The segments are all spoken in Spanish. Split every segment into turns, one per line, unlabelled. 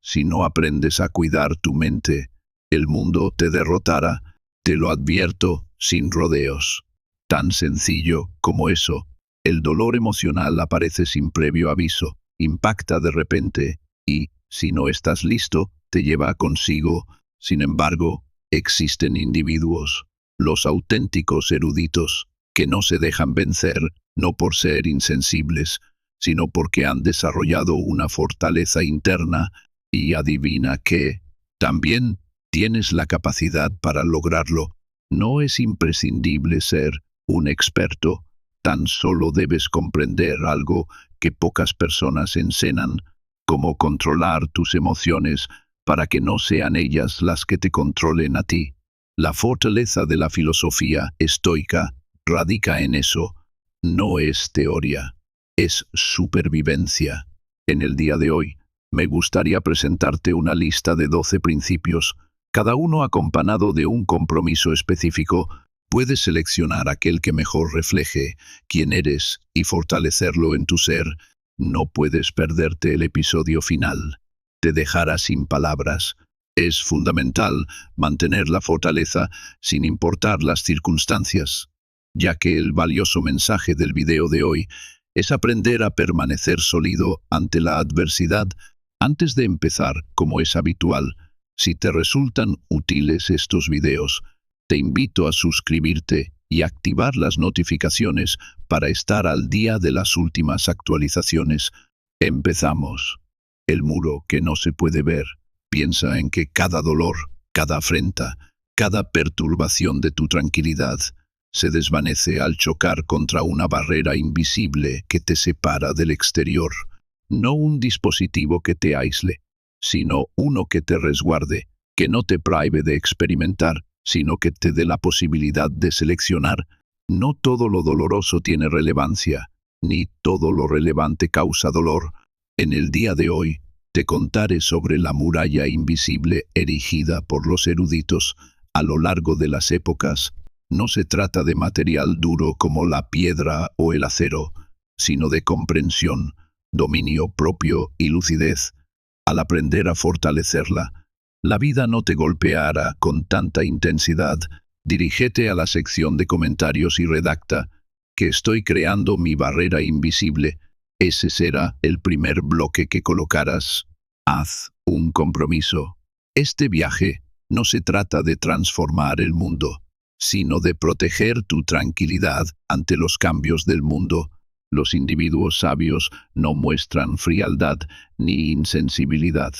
Si no aprendes a cuidar tu mente, el mundo te derrotará. Te lo advierto sin rodeos. Tan sencillo como eso. El dolor emocional aparece sin previo aviso, impacta de repente y, si no estás listo, te lleva consigo. Sin embargo, existen individuos, los auténticos eruditos, que no se dejan vencer, no por ser insensibles, sino porque han desarrollado una fortaleza interna y adivina que también tienes la capacidad para lograrlo. No es imprescindible ser un experto, tan solo debes comprender algo que pocas personas enseñan, cómo controlar tus emociones para que no sean ellas las que te controlen a ti. La fortaleza de la filosofía estoica radica en eso. No es teoría, es supervivencia. En el día de hoy, me gustaría presentarte una lista de 12 principios, cada uno acompañado de un compromiso específico. Puedes seleccionar aquel que mejor refleje quién eres y fortalecerlo en tu ser. No puedes perderte el episodio final. Te dejará sin palabras. Es fundamental mantener la fortaleza sin importar las circunstancias, ya que el valioso mensaje del video de hoy es aprender a permanecer sólido ante la adversidad. Antes de empezar, como es habitual, si te resultan útiles estos videos, te invito a suscribirte y activar las notificaciones para estar al día de las últimas actualizaciones. Empezamos. El muro que no se puede ver. Piensa en que cada dolor, cada afrenta, cada perturbación de tu tranquilidad se desvanece al chocar contra una barrera invisible que te separa del exterior. No un dispositivo que te aísle, sino uno que te resguarde, que no te prive de experimentar, sino que te dé la posibilidad de seleccionar. No todo lo doloroso tiene relevancia, ni todo lo relevante causa dolor. En el día de hoy, te contaré sobre la muralla invisible erigida por los eruditos a lo largo de las épocas. No se trata de material duro como la piedra o el acero, sino de comprensión, dominio propio y lucidez. Al aprender a fortalecerla, la vida no te golpeará con tanta intensidad. Dirígete a la sección de comentarios y redacta que estoy creando mi barrera invisible. Ese será el primer bloque que colocarás. Haz un compromiso. Este viaje no se trata de transformar el mundo, sino de proteger tu tranquilidad ante los cambios del mundo. Los individuos sabios no muestran frialdad ni insensibilidad,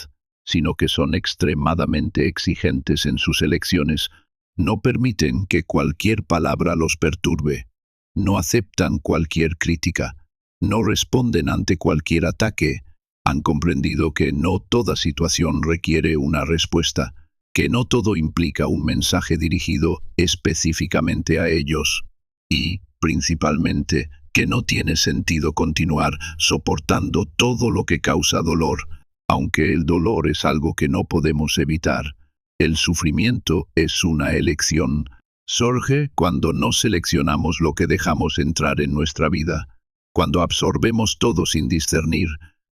sino que son extremadamente exigentes en sus elecciones. No permiten que cualquier palabra los perturbe. No aceptan cualquier crítica. No responden ante cualquier ataque. Han comprendido que no toda situación requiere una respuesta, que no todo implica un mensaje dirigido específicamente a ellos, y, principalmente, que no tiene sentido continuar soportando todo lo que causa dolor. Aunque el dolor es algo que no podemos evitar, el sufrimiento es una elección. Surge cuando no seleccionamos lo que dejamos entrar en nuestra vida, cuando absorbemos todo sin discernir,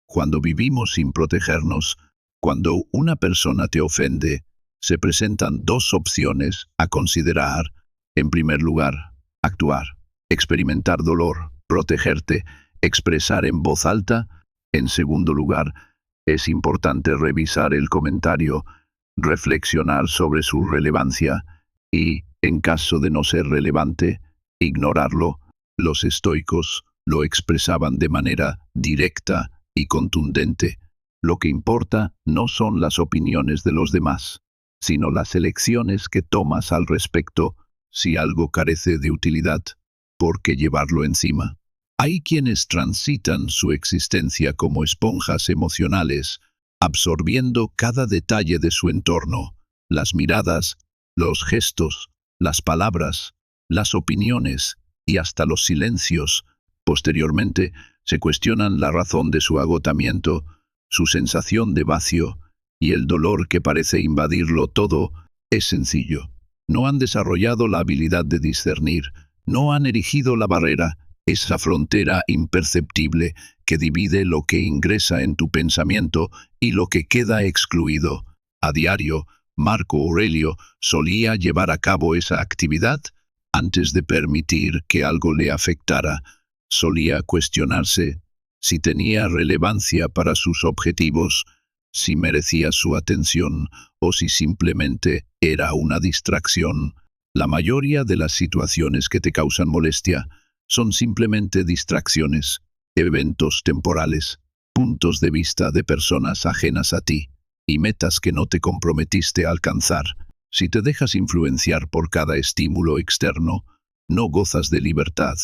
cuando vivimos sin protegernos. Cuando una persona te ofende, se presentan dos opciones a considerar. En primer lugar, actuar, experimentar dolor, protegerte, expresar en voz alta. En segundo lugar, es importante revisar el comentario, reflexionar sobre su relevancia y, en caso de no ser relevante, ignorarlo. Los estoicos lo expresaban de manera directa y contundente. Lo que importa no son las opiniones de los demás, sino las elecciones que tomas al respecto. Si algo carece de utilidad, ¿por qué llevarlo encima? Hay quienes transitan su existencia como esponjas emocionales, absorbiendo cada detalle de su entorno, las miradas, los gestos, las palabras, las opiniones y hasta los silencios. Posteriormente, se cuestionan la razón de su agotamiento, su sensación de vacío y el dolor que parece invadirlo todo. Es sencillo. No han desarrollado la habilidad de discernir, no han erigido la barrera esa frontera imperceptible que divide lo que ingresa en tu pensamiento y lo que queda excluido. A diario, Marco Aurelio solía llevar a cabo esa actividad antes de permitir que algo le afectara. Solía cuestionarse si tenía relevancia para sus objetivos, si merecía su atención o si simplemente era una distracción. La mayoría de las situaciones que te causan molestia son simplemente distracciones, eventos temporales, puntos de vista de personas ajenas a ti y metas que no te comprometiste a alcanzar. Si te dejas influenciar por cada estímulo externo, no gozas de libertad,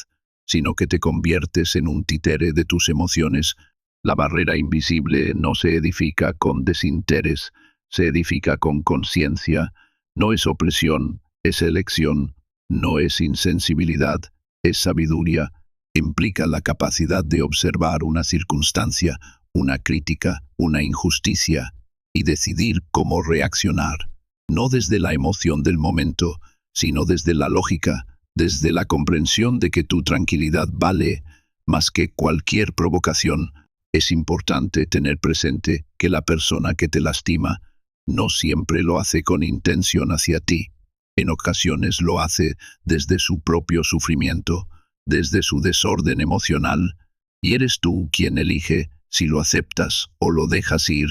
sino que te conviertes en un títere de tus emociones. La barrera invisible no se edifica con desinterés, se edifica con conciencia. No es opresión, es elección. No es insensibilidad, es sabiduría. Implica la capacidad de observar una circunstancia, una crítica, una injusticia, y decidir cómo reaccionar. No desde la emoción del momento, sino desde la lógica, desde la comprensión de que tu tranquilidad vale más que cualquier provocación. Es importante tener presente que la persona que te lastima no siempre lo hace con intención hacia ti. En ocasiones lo hace desde su propio sufrimiento, desde su desorden emocional, y eres tú quien elige si lo aceptas o lo dejas ir.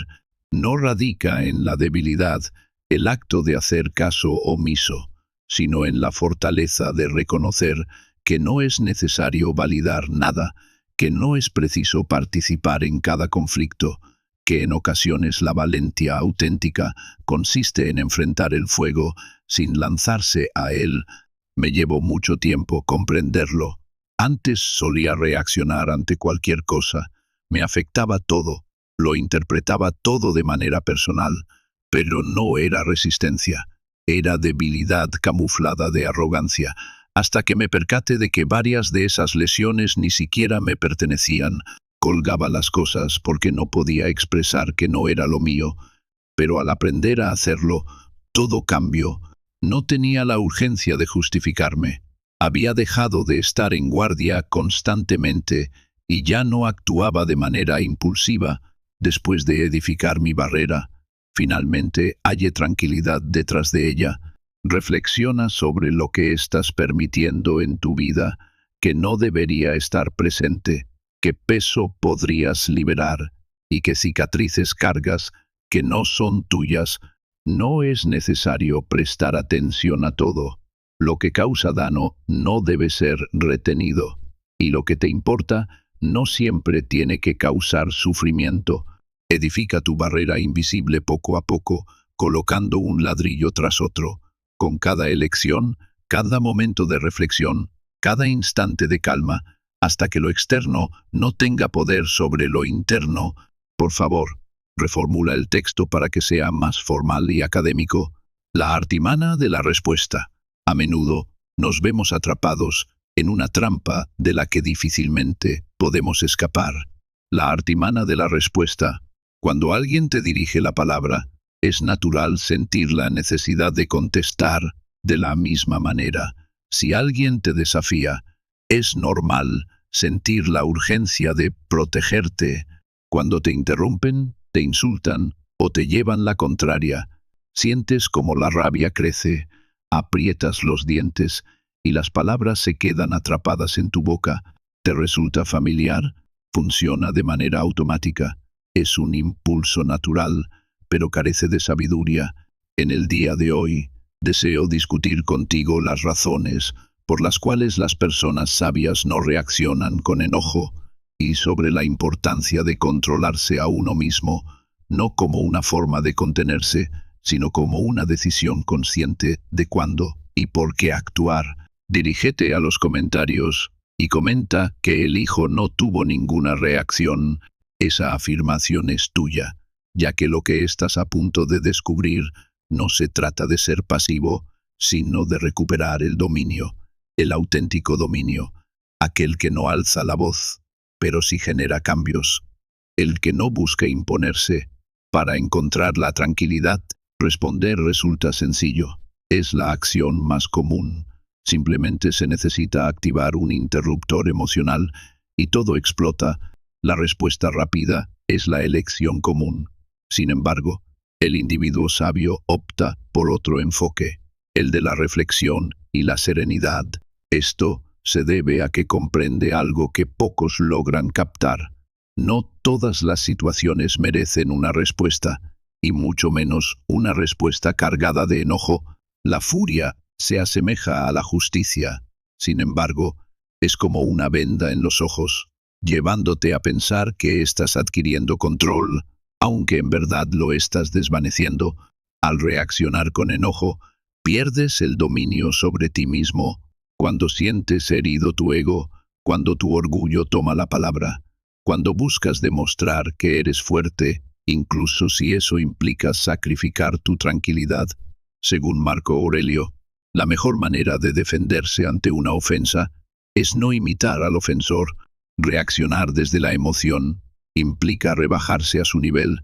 No radica en la debilidad el acto de hacer caso omiso, sino en la fortaleza de reconocer que no es necesario validar nada, que no es preciso participar en cada conflicto, que en ocasiones la valentía auténtica consiste en enfrentar el fuego sin lanzarse a él. Me llevó mucho tiempo comprenderlo. Antes solía reaccionar ante cualquier cosa. Me afectaba todo, lo interpretaba todo de manera personal, pero no era resistencia. Era debilidad camuflada de arrogancia, hasta que me percaté de que varias de esas lesiones ni siquiera me pertenecían. Colgaba las cosas porque no podía expresar que no era lo mío, pero al aprender a hacerlo, todo cambió. No tenía la urgencia de justificarme. Había dejado de estar en guardia constantemente y ya no actuaba de manera impulsiva. Después de edificar mi barrera, finalmente hallé tranquilidad detrás de ella. Reflexiona sobre lo que estás permitiendo en tu vida que no debería estar presente, qué peso podrías liberar y qué cicatrices cargas que no son tuyas. No es necesario prestar atención a todo. Lo que causa daño no debe ser retenido, y lo que te importa no siempre tiene que causar sufrimiento. Edifica tu barrera invisible poco a poco, colocando un ladrillo tras otro. Con cada elección, cada momento de reflexión, cada instante de calma, hasta que lo externo no tenga poder sobre lo interno. Por favor, reformula el texto para que sea más formal y académico. La artimana de la respuesta. A menudo nos vemos atrapados en una trampa de la que difícilmente podemos escapar. La artimana de la respuesta. Cuando alguien te dirige la palabra, es natural sentir la necesidad de contestar de la misma manera. Si alguien te desafía, es normal sentir la urgencia de protegerte. Cuando te interrumpen, te insultan o te llevan la contraria, sientes como la rabia crece, aprietas los dientes y las palabras se quedan atrapadas en tu boca. ¿Te resulta familiar? Funciona de manera automática. Es un impulso natural, pero carece de sabiduría. En el día de hoy, deseo discutir contigo las razones por las cuales las personas sabias no reaccionan con enojo, y sobre la importancia de controlarse a uno mismo, no como una forma de contenerse, sino como una decisión consciente de cuándo y por qué actuar. Dirígete a los comentarios y comenta que el hijo no tuvo ninguna reacción. Esa afirmación es tuya, ya que lo que estás a punto de descubrir no se trata de ser pasivo, sino de recuperar el dominio, el auténtico dominio, aquel que no alza la voz, pero sí genera cambios, el que no busca imponerse. Para encontrar la tranquilidad, responder resulta sencillo. Es la acción más común, Simplemente se necesita activar un interruptor emocional y todo explota. La respuesta rápida es la elección común. Sin embargo, el individuo sabio opta por otro enfoque, el de la reflexión y la serenidad. Esto se debe a que comprende algo que pocos logran captar. No todas las situaciones merecen una respuesta, y mucho menos una respuesta cargada de enojo. La furia se asemeja a la justicia. Sin embargo, es como una venda en los ojos, llevándote a pensar que estás adquiriendo control, aunque en verdad lo estás desvaneciendo. Al reaccionar con enojo, pierdes el dominio sobre ti mismo. Cuando sientes herido tu ego, cuando tu orgullo toma la palabra, cuando buscas demostrar que eres fuerte, incluso si eso implica sacrificar tu tranquilidad. Según Marco Aurelio, la mejor manera de defenderse ante una ofensa es no imitar al ofensor. Reaccionar desde la emoción implica rebajarse a su nivel,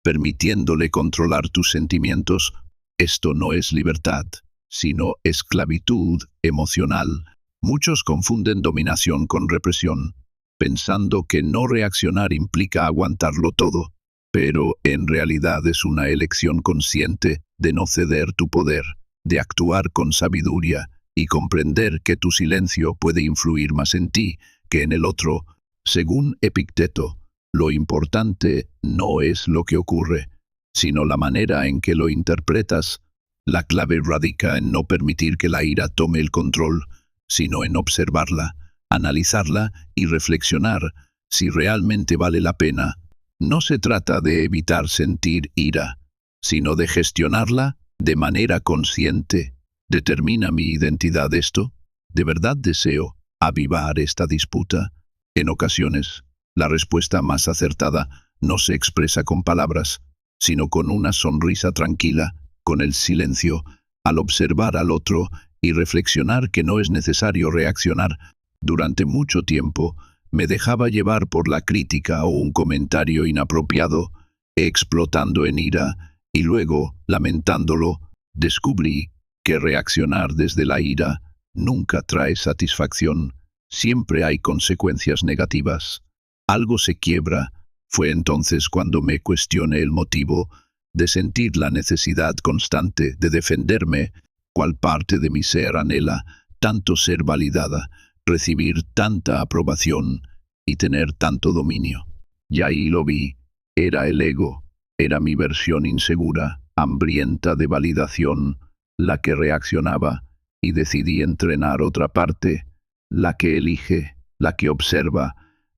permitiéndole controlar tus sentimientos. Esto no es libertad, sino esclavitud emocional. Muchos confunden dominación con represión, pensando que no reaccionar implica aguantarlo todo, pero en realidad es una elección consciente de no ceder tu poder, de actuar con sabiduría y comprender que tu silencio puede influir más en ti que en el otro. Según Epicteto, lo importante no es lo que ocurre, sino la manera en que lo interpretas. La clave radica en no permitir que la ira tome el control, sino en observarla, analizarla y reflexionar si realmente vale la pena. No se trata de evitar sentir ira, sino de gestionarla de manera consciente. ¿Determina mi identidad esto? ¿De verdad deseo avivar esta disputa? En ocasiones, la respuesta más acertada no se expresa con palabras, sino con una sonrisa tranquila, con el silencio, al observar al otro y reflexionar que no es necesario reaccionar. Durante mucho tiempo, me dejaba llevar por la crítica o un comentario inapropiado, explotando en ira, y luego, lamentándolo, descubrí que reaccionar desde la ira nunca trae satisfacción. Siempre hay consecuencias negativas. Algo se quiebra. Fue entonces cuando me cuestioné el motivo de sentir la necesidad constante de defenderme, cual parte de mi ser anhela tanto ser validada, recibir tanta aprobación y tener tanto dominio. Y ahí lo vi. Era el ego, era mi versión insegura, hambrienta de validación, la que reaccionaba, y decidí entrenar otra parte, la que elige, la que observa,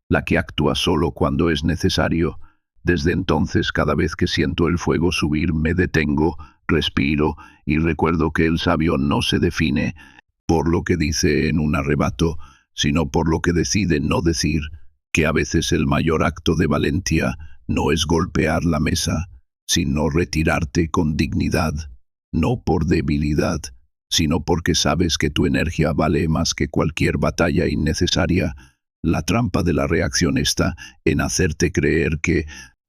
la que actúa solo cuando es necesario. Desde entonces, cada vez que siento el fuego subir, me detengo, respiro y recuerdo que el sabio no se define por lo que dice en un arrebato, sino por lo que decide no decir, que a veces el mayor acto de valentía no es golpear la mesa, sino retirarte con dignidad, no por debilidad, sino porque sabes que tu energía vale más que cualquier batalla innecesaria. La trampa de la reacción está en hacerte creer que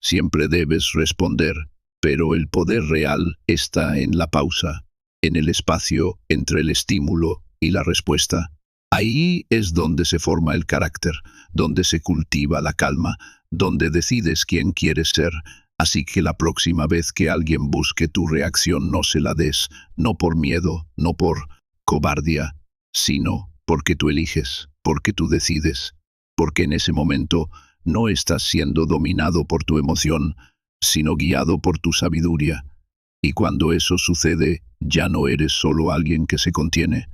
siempre debes responder, pero el poder real está en la pausa, en el espacio entre el estímulo y la respuesta. Ahí es donde se forma el carácter, donde se cultiva la calma, donde decides quién quieres ser. Así que la próxima vez que alguien busque tu reacción, no se la des, no por miedo, no por cobardía, sino porque tú eliges, porque tú decides, porque en ese momento no estás siendo dominado por tu emoción, sino guiado por tu sabiduría. Y cuando eso sucede, ya no eres solo alguien que se contiene,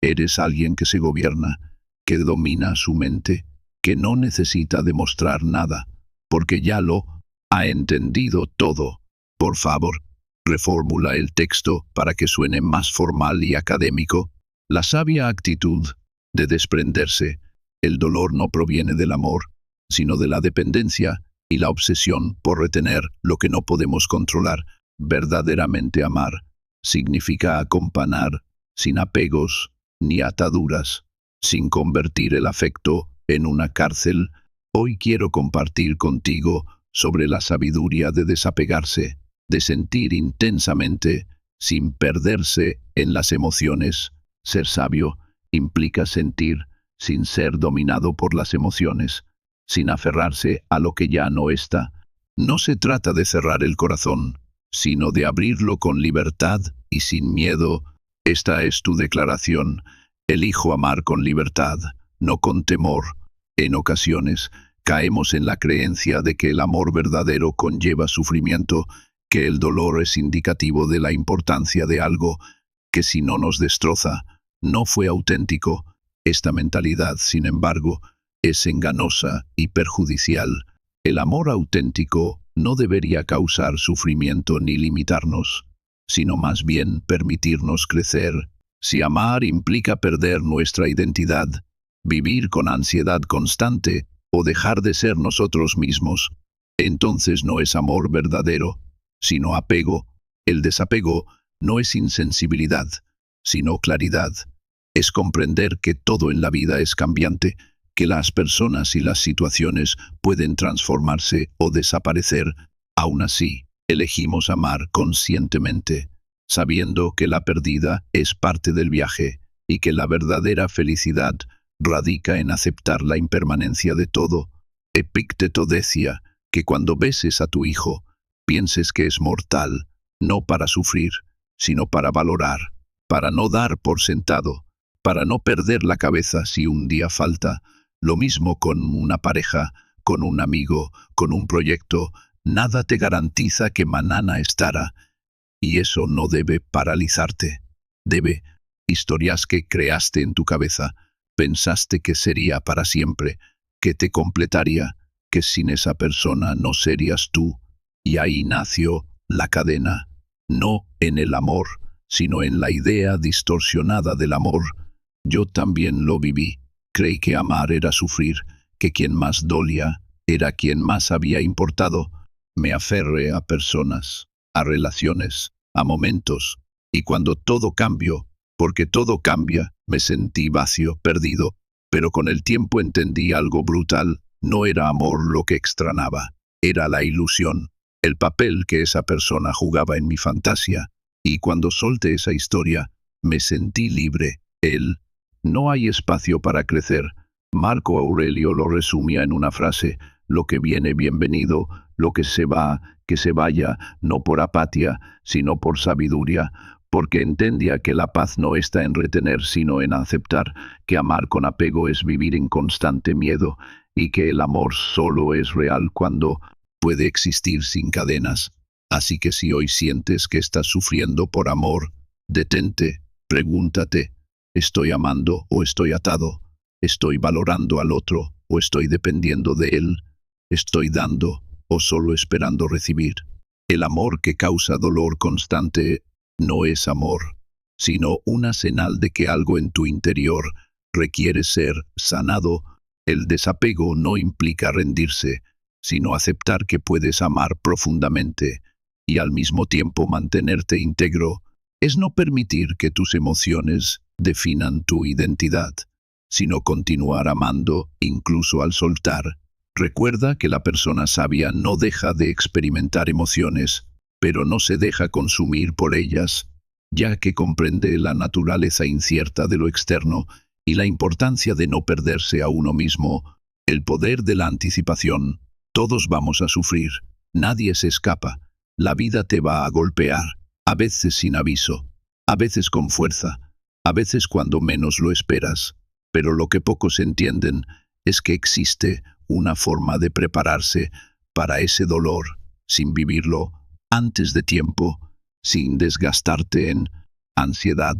eres alguien que se gobierna, que domina su mente, que no necesita demostrar nada, porque ya lo ha entendido todo. Por favor, reformula el texto para que suene más formal y académico. La sabia actitud de desprenderse. El dolor no proviene del amor, sino de la dependencia y la obsesión por retener lo que no podemos controlar. Verdaderamente amar significa acompañar, sin apegos ni ataduras, sin convertir el afecto en una cárcel. Hoy quiero compartir contigo sobre la sabiduría de desapegarse, de sentir intensamente, sin perderse en las emociones, Ser sabio implica sentir sin ser dominado por las emociones, sin aferrarse a lo que ya no está. No se trata de cerrar el corazón, sino de abrirlo con libertad y sin miedo. Esta es tu declaración. Elijo amar con libertad, no con temor. En ocasiones, caemos en la creencia de que el amor verdadero conlleva sufrimiento, que el dolor es indicativo de la importancia de algo, que si no nos destroza, no fue auténtico. Esta mentalidad, sin embargo, es engañosa y perjudicial. El amor auténtico no debería causar sufrimiento ni limitarnos, sino más bien permitirnos crecer. Si amar implica perder nuestra identidad, vivir con ansiedad constante o dejar de ser nosotros mismos, entonces no es amor verdadero, sino apego. El desapego no es insensibilidad, sino claridad. Es comprender que todo en la vida es cambiante, que las personas y las situaciones pueden transformarse o desaparecer. Aún así, elegimos amar conscientemente, sabiendo que la pérdida es parte del viaje y que la verdadera felicidad radica en aceptar la impermanencia de todo. Epicteto decía que cuando beses a tu hijo, pienses que es mortal, no para sufrir, sino para valorar, para no dar por sentado, para no perder la cabeza si un día falta. Lo mismo con una pareja, con un amigo, con un proyecto. Nada te garantiza que mañana estará, y eso no debe paralizarte. Debe. Historias que creaste en tu cabeza, pensaste que sería para siempre, que te completaría, que sin esa persona no serías tú. Y ahí nació la cadena, no en el amor, sino en la idea distorsionada del amor. Yo también lo viví. Creí que amar era sufrir, que quien más dolía era quien más había importado. Me aferré a personas, a relaciones, a momentos, y cuando todo cambió, porque todo cambia, me sentí vacío, perdido, pero con el tiempo entendí algo brutal. No era amor lo que extrañaba, era la ilusión, el papel que esa persona jugaba en mi fantasía, y cuando solté esa historia, me sentí libre. No hay espacio para crecer. Marco Aurelio lo resumía en una frase: lo que viene, bienvenido; lo que se vaya, no por apatía, sino por sabiduría, porque entendía que la paz no está en retener, sino en aceptar, que amar con apego es vivir en constante miedo, y que el amor solo es real cuando puede existir sin cadenas. Así que si hoy sientes que estás sufriendo por amor, detente, pregúntate: ¿estoy amando o estoy atado? ¿Estoy valorando al otro o estoy dependiendo de él? ¿Estoy dando o solo esperando recibir? El amor que causa dolor constante no es amor, sino una señal de que algo en tu interior requiere ser sanado. El desapego no implica rendirse, sino aceptar que puedes amar profundamente y al mismo tiempo mantenerte íntegro. Es no permitir que tus emociones definan tu identidad, sino continuar amando incluso al soltar. Recuerda que la persona sabia no deja de experimentar emociones, pero no se deja consumir por ellas, ya que comprende la naturaleza incierta de lo externo y la importancia de no perderse a uno mismo. El poder de la anticipación. Todos vamos a sufrir, nadie se escapa. La vida te va a golpear, a veces sin aviso, a veces con fuerza, a veces cuando menos lo esperas. Pero lo que pocos entienden es que existe una forma de prepararse para ese dolor, sin vivirlo antes de tiempo, sin desgastarte en ansiedad,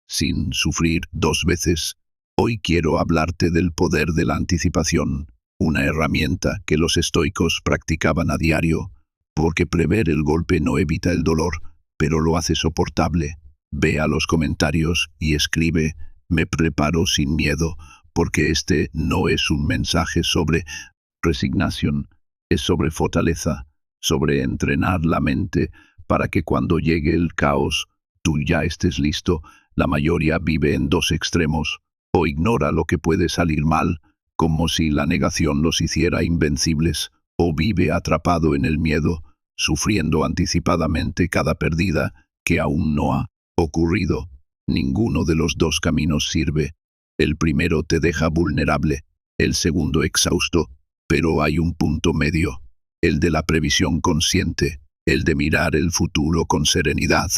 sin sufrir dos veces. Hoy quiero hablarte del poder de la anticipación, una herramienta que los estoicos practicaban a diario, porque prever el golpe no evita el dolor, pero lo hace soportable. Ve a los comentarios y escribe: me preparo sin miedo, porque este no es un mensaje sobre resignación, es sobre fortaleza, sobre entrenar la mente para que cuando llegue el caos, tú ya estés listo. La mayoría vive en dos extremos: o ignora lo que puede salir mal, como si la negación los hiciera invencibles, o vive atrapado en el miedo, sufriendo anticipadamente cada pérdida que aún no ha ocurrido. Ninguno de los dos caminos sirve. El primero te deja vulnerable, el segundo exhausto, pero hay un punto medio, el de la previsión consciente, el de mirar el futuro con serenidad,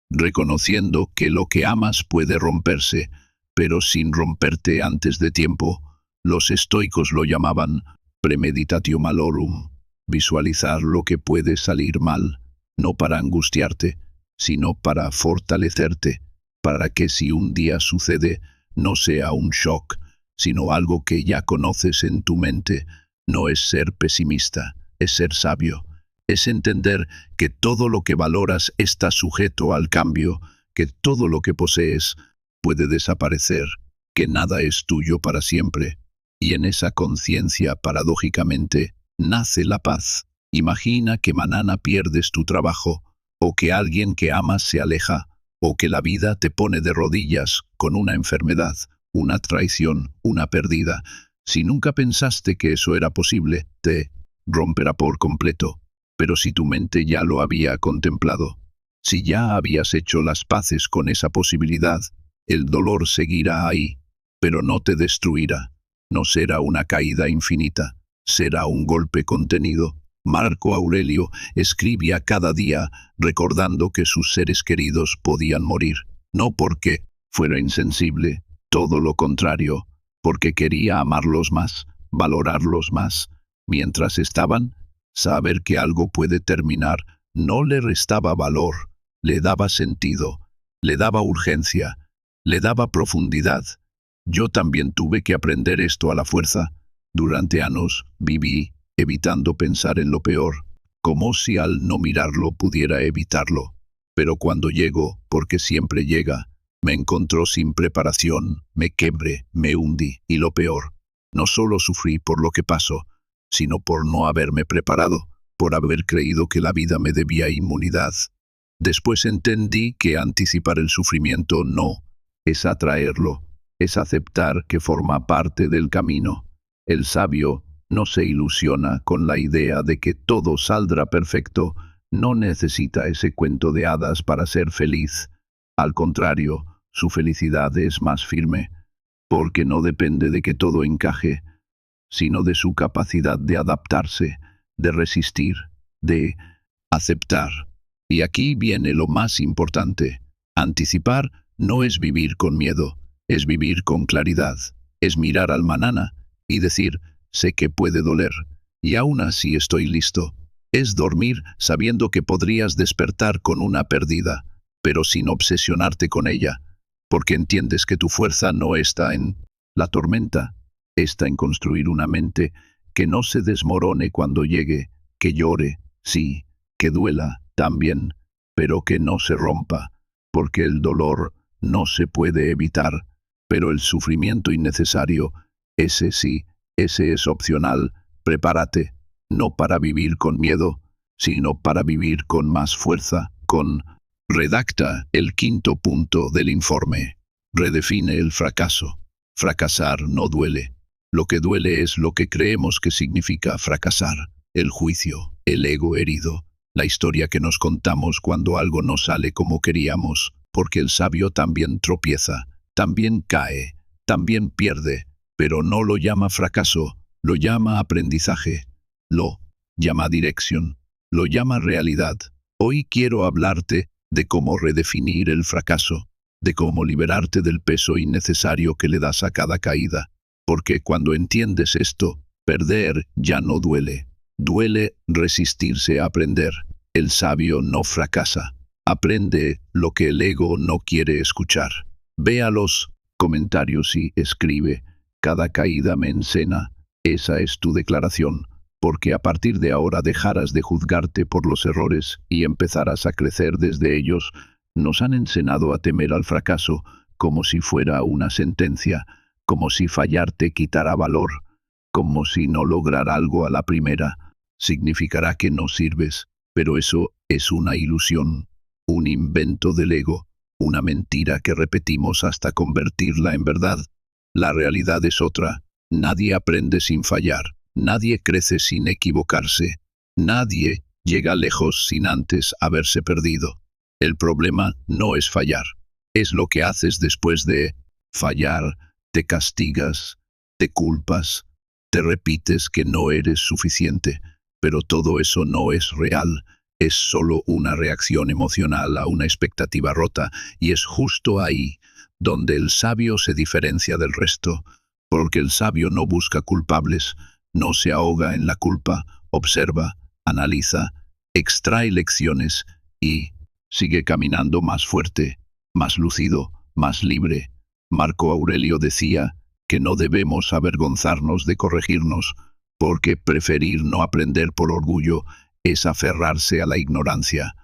reconociendo que lo que amas puede romperse, pero sin romperte antes de tiempo. Los estoicos lo llamaban premeditatio malorum, visualizar lo que puede salir mal, no para angustiarte, sino para fortalecerte, para que si un día sucede, no sea un shock, sino algo que ya conoces en tu mente. No es ser pesimista, es ser sabio, es entender que todo lo que valoras está sujeto al cambio, que todo lo que posees puede desaparecer, que nada es tuyo para siempre. Y en esa conciencia, paradójicamente, nace la paz. Imagina que mañana pierdes tu trabajo, o que alguien que amas se aleja, o que la vida te pone de rodillas con una enfermedad, una traición, una pérdida. Si nunca pensaste que eso era posible, te romperá por completo. Pero si tu mente ya lo había contemplado, si ya habías hecho las paces con esa posibilidad, el dolor seguirá ahí, pero no te destruirá. No será una caída infinita, será un golpe contenido. Marco Aurelio escribía cada día recordando que sus seres queridos podían morir, no porque fuera insensible, todo lo contrario, porque quería amarlos más, valorarlos más. Mientras estaban, saber que algo puede terminar no le restaba valor, le daba sentido, le daba urgencia, le daba profundidad. Yo también tuve que aprender esto a la fuerza. Durante años viví evitando pensar en lo peor, como si al no mirarlo pudiera evitarlo. Pero cuando llegó, porque siempre llega, me encontró sin preparación, me quebré, me hundí, y lo peor, no solo sufrí por lo que pasó, sino por no haberme preparado, por haber creído que la vida me debía inmunidad. Después entendí que anticipar el sufrimiento no es atraerlo, es aceptar que forma parte del camino. El sabio no se ilusiona con la idea de que todo saldrá perfecto, no necesita ese cuento de hadas para ser feliz. Al contrario, su felicidad es más firme, porque no depende de que todo encaje, sino de su capacidad de adaptarse, de resistir, de aceptar. Y aquí viene lo más importante. Anticipar no es vivir con miedo, es vivir con claridad, es mirar al mañana y decir, sé que puede doler, y aún así estoy listo. Es dormir sabiendo que podrías despertar con una pérdida, pero sin obsesionarte con ella, porque entiendes que tu fuerza no está en la tormenta, está en construir una mente que no se desmorone cuando llegue, que llore, sí, que duela también, pero que no se rompa, porque el dolor no se puede evitar, pero el sufrimiento innecesario, ese sí, ese es opcional. Prepárate, no para vivir con miedo, sino para vivir con más fuerza, con... Redacta el quinto punto del informe. Redefine el fracaso. Fracasar no duele. Lo que duele es lo que creemos que significa fracasar. El juicio, el ego herido, la historia que nos contamos cuando algo no sale como queríamos, porque el sabio también tropieza, también cae, también pierde, pero no lo llama fracaso, lo llama aprendizaje, lo llama dirección, lo llama realidad. Hoy quiero hablarte de cómo redefinir el fracaso, de cómo liberarte del peso innecesario que le das a cada caída, porque cuando entiendes esto, perder ya no duele. Duele resistirse a aprender. El sabio no fracasa. Aprende lo que el ego no quiere escuchar. Ve a los comentarios y escribe, cada caída me encena. Esa es tu declaración, porque a partir de ahora dejarás de juzgarte por los errores y empezarás a crecer desde ellos. Nos han enseñado a temer al fracaso como si fuera una sentencia, como si fallar te quitara valor, como si no lograr algo a la primera significará que no sirves, pero eso es una ilusión, un invento del ego, una mentira que repetimos hasta convertirla en verdad. La realidad es otra. Nadie aprende sin fallar, nadie crece sin equivocarse, nadie llega lejos sin antes haberse perdido. El problema no es fallar, Es lo que haces después de fallar, te castigas, te culpas, te repites que no eres suficiente, pero todo eso no es real, es solo una reacción emocional a una expectativa rota, y es justo ahí donde el sabio se diferencia del resto, porque el sabio no busca culpables, no se ahoga en la culpa, observa, analiza, extrae lecciones y sigue caminando más fuerte, más lúcido, más libre. Marco Aurelio decía que no debemos avergonzarnos de corregirnos, porque preferir no aprender por orgullo es aferrarse a la ignorancia.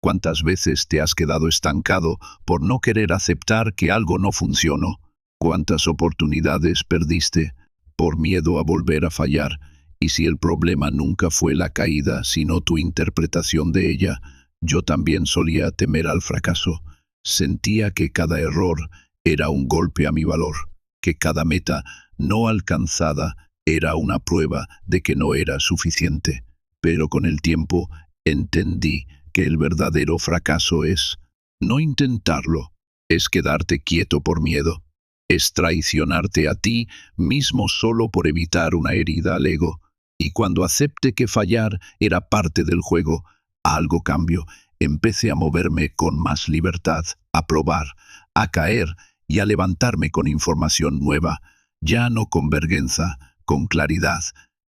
¿Cuántas veces te has quedado estancado por no querer aceptar que algo no funcionó? ¿Cuántas oportunidades perdiste por miedo a volver a fallar? Y si el problema nunca fue la caída, sino tu interpretación de ella, yo también solía temer al fracaso. Sentía que cada error era un golpe a mi valor, que cada meta no alcanzada era una prueba de que no era suficiente. Pero con el tiempo entendí que el verdadero fracaso es no intentarlo, es quedarte quieto por miedo, es traicionarte a ti mismo solo por evitar una herida al ego. Y cuando acepté que fallar era parte del juego, algo cambió. Empecé a moverme con más libertad, a probar, a caer y a levantarme con información nueva, ya no con vergüenza, con claridad.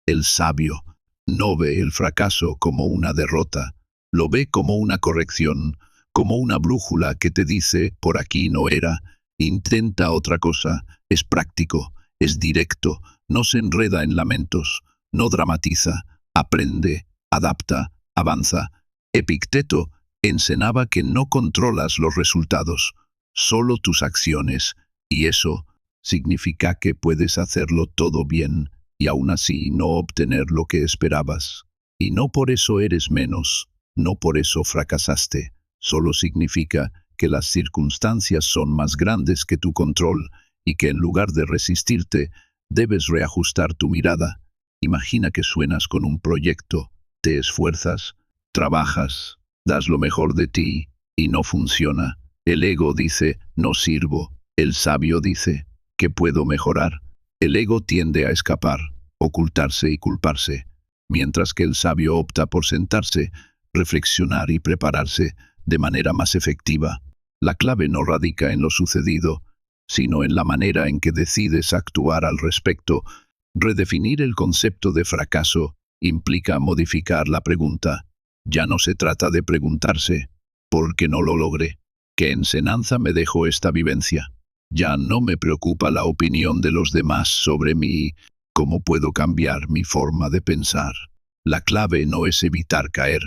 El sabio no ve el fracaso como una derrota, lo ve como una corrección, como una brújula que te dice, por aquí no era, intenta otra cosa. Es práctico, es directo, no se enreda en lamentos, no dramatiza, aprende, adapta, avanza. Epicteto enseñaba que no controlas los resultados, solo tus acciones, y eso significa que puedes hacerlo todo bien y aún así no obtener lo que esperabas. Y no por eso eres menos, no por eso fracasaste, solo significa que las circunstancias son más grandes que tu control y que en lugar de resistirte, debes reajustar tu mirada. Imagina que suenas con un proyecto, te esfuerzas, trabajas, das lo mejor de ti y no funciona. El ego dice, no sirvo. El sabio dice, ¿qué puedo mejorar? El ego tiende a escapar, ocultarse y culparse, mientras que el sabio opta por sentarse, reflexionar y prepararse de manera más efectiva. La clave no radica en lo sucedido, sino en la manera en que decides actuar al respecto. Redefinir el concepto de fracaso implica modificar la pregunta. Ya no se trata de preguntarse, ¿por qué no lo logré? ¿Qué enseñanza me dejó esta vivencia? Ya no me preocupa la opinión de los demás sobre mí. ¿Cómo puedo cambiar mi forma de pensar? La clave no es evitar caer,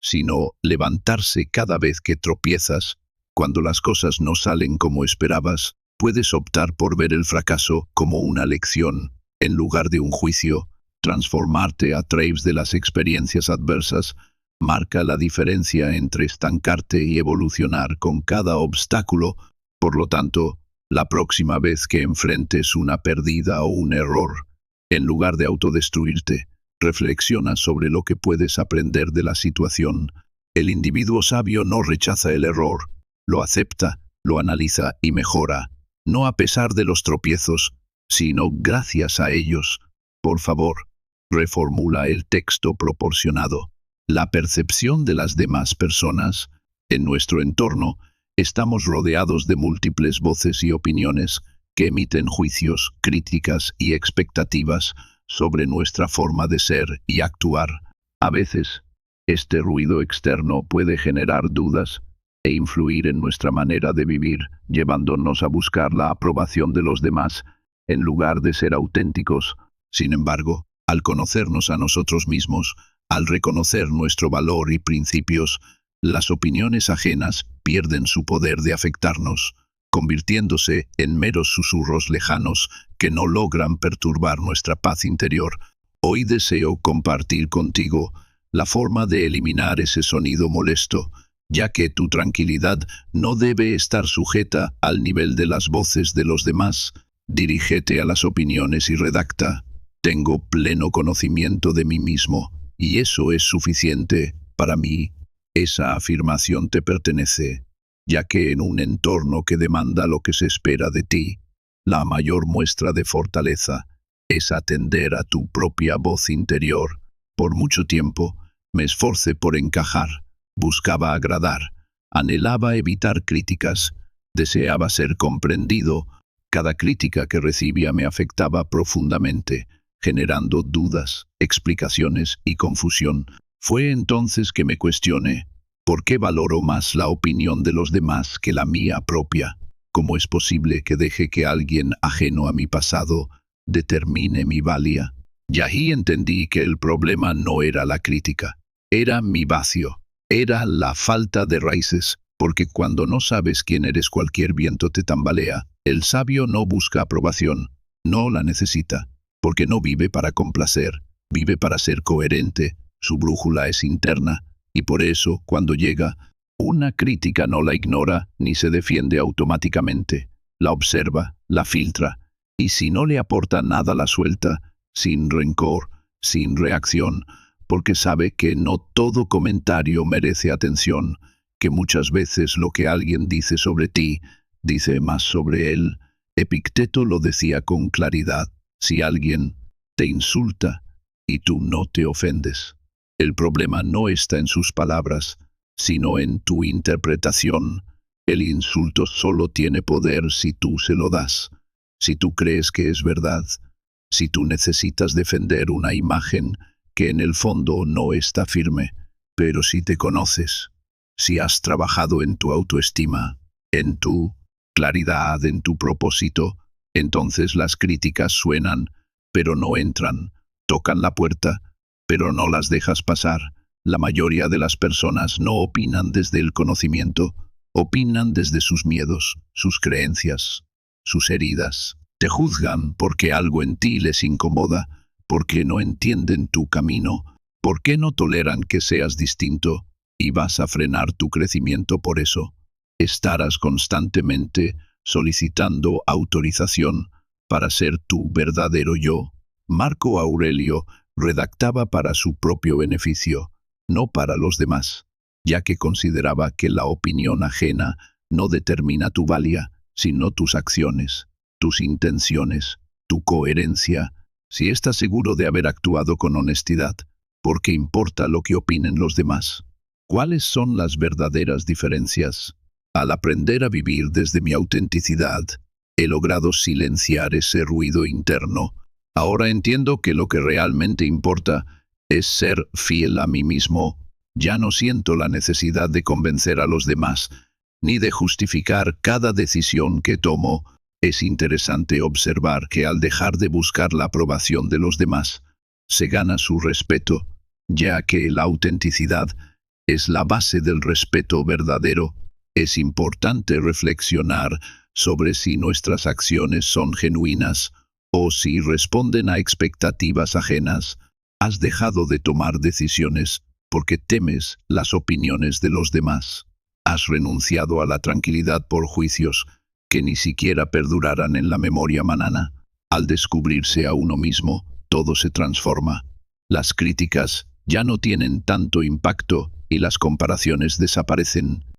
sino levantarse cada vez que tropiezas. Cuando las cosas no salen como esperabas, puedes optar por ver el fracaso como una lección, en lugar de un juicio. Transformarte a través de las experiencias adversas marca la diferencia entre estancarte y evolucionar con cada obstáculo. Por lo tanto, la próxima vez que enfrentes una pérdida o un error, en lugar de autodestruirte, reflexiona sobre lo que puedes aprender de la situación. El individuo sabio no rechaza el error, lo acepta, lo analiza y mejora, no a pesar de los tropiezos, sino gracias a ellos. Por favor, reformula el texto proporcionado. La percepción de las demás personas. En nuestro entorno, estamos rodeados de múltiples voces y opiniones que emiten juicios, críticas y expectativas sobre nuestra forma de ser y actuar. A veces, este ruido externo puede generar dudas e influir en nuestra manera de vivir, llevándonos a buscar la aprobación de los demás en lugar de ser auténticos. Sin embargo, al conocernos a nosotros mismos, al reconocer nuestro valor y principios, las opiniones ajenas pierden su poder de afectarnos, convirtiéndose en meros susurros lejanos que no logran perturbar nuestra paz interior. Hoy deseo compartir contigo la forma de eliminar ese sonido molesto, ya que tu tranquilidad no debe estar sujeta al nivel de las voces de los demás. Dirígete a las opiniones y redacta: tengo pleno conocimiento de mí mismo, y eso es suficiente para mí. Esa afirmación te pertenece. ya que en un entorno que demanda lo que se espera de ti, la mayor muestra de fortaleza es atender a tu propia voz interior. Por mucho tiempo me esforcé por encajar, buscaba agradar, anhelaba evitar críticas, deseaba ser comprendido. Cada crítica que recibía me afectaba profundamente, generando dudas, explicaciones y confusión. Fue entonces que me cuestioné, ¿por qué valoro más la opinión de los demás que la mía propia? ¿Cómo es posible que deje que alguien ajeno a mi pasado determine mi valía? Y ahí entendí que el problema no era la crítica, era mi vacío, era la falta de raíces, porque cuando no sabes quién eres cualquier viento te tambalea. El sabio no busca aprobación, no la necesita, porque no vive para complacer, vive para ser coherente, su brújula es interna, y por eso, cuando llega una crítica, no la ignora ni se defiende automáticamente, la observa, la filtra, y si no le aporta nada la suelta, sin rencor, sin reacción, porque sabe que no todo comentario merece atención, que muchas veces lo que alguien dice sobre ti, dice más sobre él. Epicteto lo decía con claridad: si alguien te insulta y tú no te ofendes, el problema no está en sus palabras, sino en tu interpretación. El insulto solo tiene poder si tú se lo das, si tú crees que es verdad, si tú necesitas defender una imagen que en el fondo no está firme. Pero si te conoces, si has trabajado en tu autoestima, en tu claridad, en tu propósito, entonces las críticas suenan, pero no entran, tocan la puerta, pero no las dejas pasar. La mayoría de las personas no opinan desde el conocimiento, opinan desde sus miedos, sus creencias, sus heridas. Te juzgan porque algo en ti les incomoda, porque no entienden tu camino, porque no toleran que seas distinto, y vas a frenar tu crecimiento por eso. Estarás constantemente solicitando autorización para ser tu verdadero yo. Marco Aurelio redactaba para su propio beneficio, no para los demás, ya que consideraba que la opinión ajena no determina tu valía, sino tus acciones, tus intenciones, tu coherencia. Si estás seguro de haber actuado con honestidad, ¿por qué importa lo que opinen los demás? ¿Cuáles son las verdaderas diferencias? Al aprender a vivir desde mi autenticidad, he logrado silenciar ese ruido interno. Ahora entiendo que lo que realmente importa es ser fiel a mí mismo. Ya no siento la necesidad de convencer a los demás, ni de justificar cada decisión que tomo. Es interesante observar que al dejar de buscar la aprobación de los demás, se gana su respeto, ya que la autenticidad es la base del respeto verdadero. Es importante reflexionar sobre si nuestras acciones son genuinas o si responden a expectativas ajenas. Has dejado de tomar decisiones porque temes las opiniones de los demás. Has renunciado a la tranquilidad por juicios que ni siquiera perdurarán en la memoria mañana. Al descubrirse a uno mismo, todo se transforma. Las críticas ya no tienen tanto impacto y las comparaciones desaparecen.